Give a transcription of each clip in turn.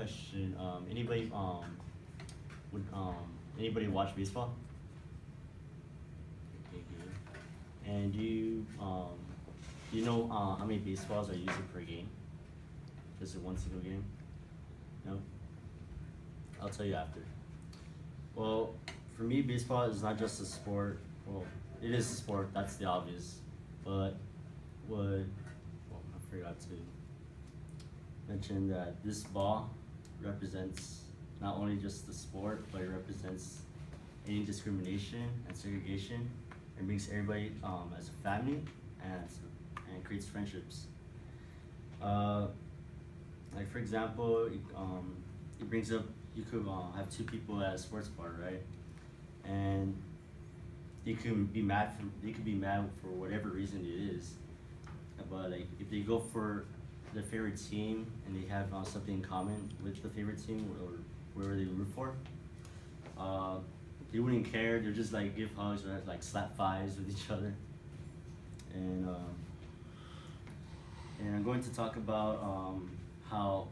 question. Would anybody watch baseball? Okay, good. And do you know how many baseballs are used per game? Just in one single game? No? I'll tell you after. Well, for me, baseball is not just a sport. Well, it is a sport. That's the obvious. But what? Well, I forgot to mention that this ball represents not only just the sport, but it represents any discrimination and segregation, and brings everybody as a family and creates friendships. Uh, like for example, it brings up you could have two people at a sports bar, right? And they could be mad for whatever reason it is, but like if they go for their favorite team and they have something in common with the favorite team or whoever they root for, uh, they wouldn't care. They'll just like give hugs or like slap fives with each other. And and I'm going to talk about how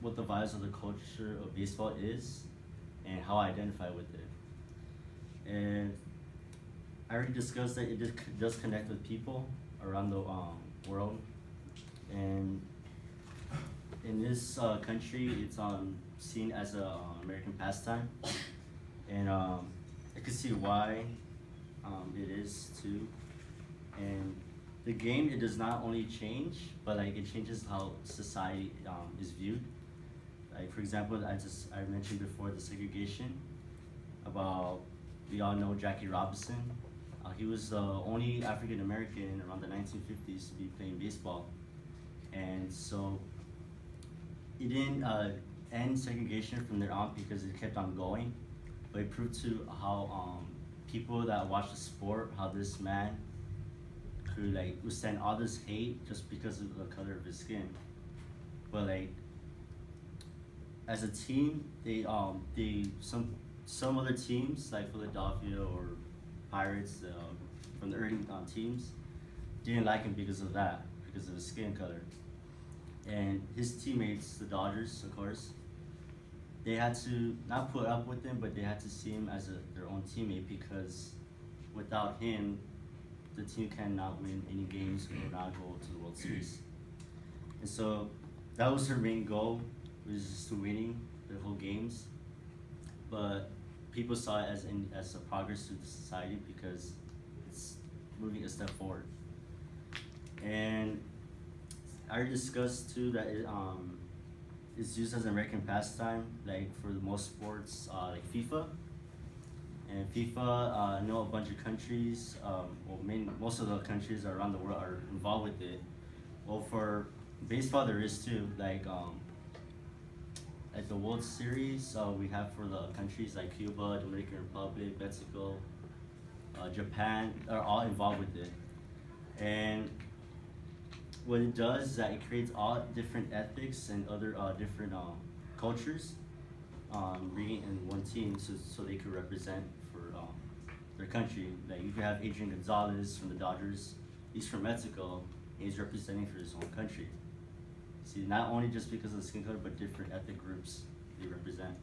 what the vibes of the culture of baseball is and how I identify with it. And I already discussed that does connect with people around the world. And in this country, it's seen as a American pastime, and I can see why it is too. And the game, it does not only change, but like it changes how society is viewed. Like for example, I mentioned before the segregation about we all know Jackie Robinson. He was the only African American around the 1950s to be playing baseball, and so it didn't end segregation from there on because it kept on going, but it proved to how people that watch the sport, how this man could like withstand all this hate just because of the color of his skin. But like as a team, they some other teams like Philadelphia or Pirates from the early teams didn't like him because of that, because of his skin color. And his teammates, the Dodgers, of course, they had to not put up with him, but they had to see him as their own teammate because without him, the team cannot win any games or not go to the World Series. And so that was her main goal, was just to winning the whole games. But people saw it as a progress to the society because it's moving a step forward. And I already discussed too that it's used as an American pastime, like for the most sports, like FIFA. And FIFA, I know a bunch of countries, most of the countries around the world are involved with it. Well, for baseball, there is too, like the World Series we have for the countries like Cuba, Dominican Republic, Mexico, Japan are all involved with it. And what it does is that it creates all different ethics and other different cultures bringing in one team so they could represent for their country. Like you could have Adrian Gonzalez from the Dodgers. He's from Mexico. And he's representing for his own country. See, not only just because of the skin color, but different ethnic groups they represent.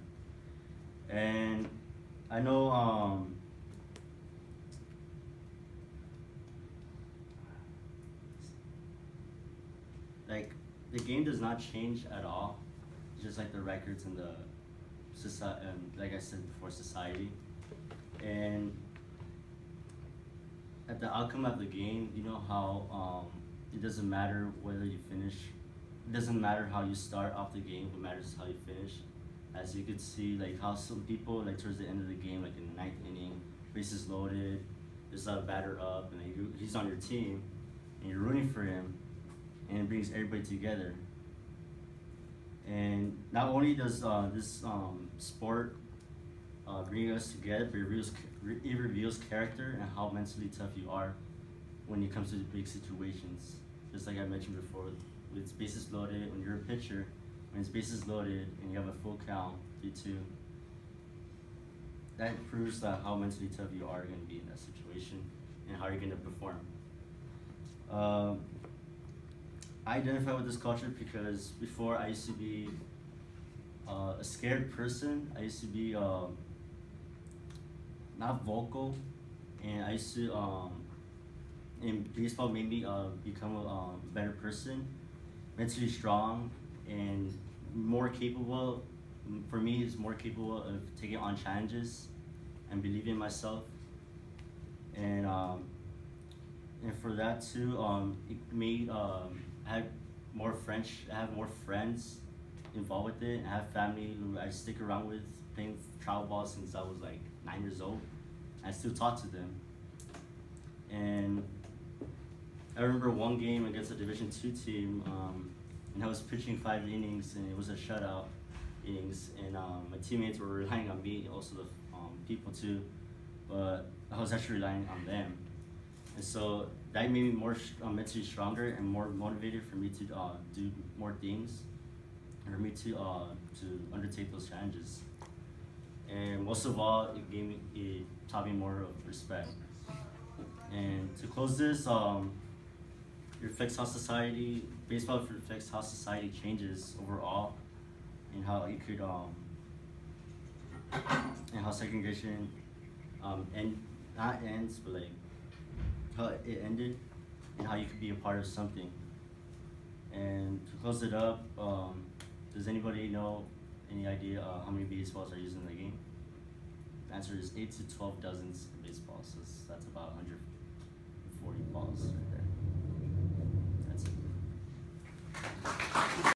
And I know like the game does not change at all. It's just like the records and the society, and like I said before, society. And at the outcome of the game, you know how it doesn't matter whether you finish. It doesn't matter how you start off the game. What matters is how you finish. As you could see, like how some people like towards the end of the game, like in the ninth inning, bases loaded, there's a batter up, and he's on your team, and you're rooting for him, and it brings everybody together. And not only does this sport bring us together, but it reveals character and how mentally tough you are when it comes to big situations. Just like I mentioned before, with bases loaded, when you're a pitcher, when it's bases loaded and you have a full count, 3-2, that proves that how mentally tough you are going to be in that situation and how you're going to perform. I identify with this culture because before I used to be a scared person. I used to be not vocal, and I used to in baseball made me become a better person, mentally strong, and more capable. For me, is more capable of taking on challenges and believing in myself. And and for that too, it made I had I have more friends involved with it. I have family who I stick around with playing travel ball since I was like 9 years old. I still talk to them, and I remember one game against a Division II team, and I was pitching 5 innings, and it was a shutout innings, and my teammates were relying on me, also the people too, but I was actually relying on them, and so that made me more mentally stronger and more motivated for me to do more things, and for me to undertake those challenges. And most of all, it taught me more of respect. And to close this, it reflects how baseball reflects how society changes overall, and how it could and how segregation and not ends, but like how it ended, and how you could be a part of something. And to close it up, does anybody know any idea how many baseballs are used in the game? The answer is 8 to 12 dozens of baseballs. So that's about 140 balls right there.